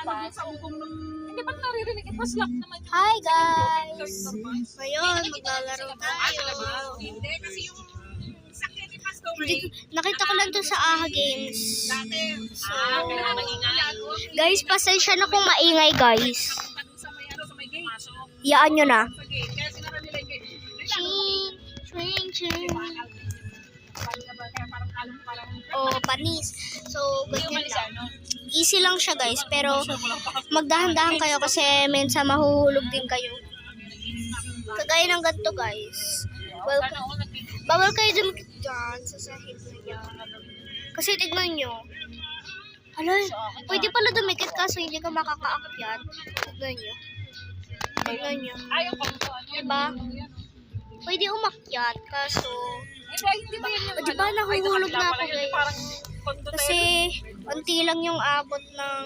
Hindi ba't naririnig? It was lock naman. Hi guys! Ngayon, maglalaro tayo. Hindi, kasi yung sakyan ni Pastor Nakita ko lang to sa AHA Games. So, guys, pasensya na kung maingay guys. sa may gate. Iyaan nyo na. Kaya sinara nila yung gate. Ching, ching, ching. Parang O, panis. So, ganyan lang. Easy lang siya guys, pero magdahan-dahan kayo kasi minsan mahuhulog din kayo. Kagaya ng ganito guys. Bawal kayo dumikit dyan sa sahig na yan. Kasi tignan nyo. Hala, pwede pala dumikit kaso hindi ka makakaakyat. Tignan nyo. Tignan nyo. Diba? Pwede umakyat kaso hindi ba yan yung diba nahuhulog na ako guys. Kasi, unti lang yung abot ng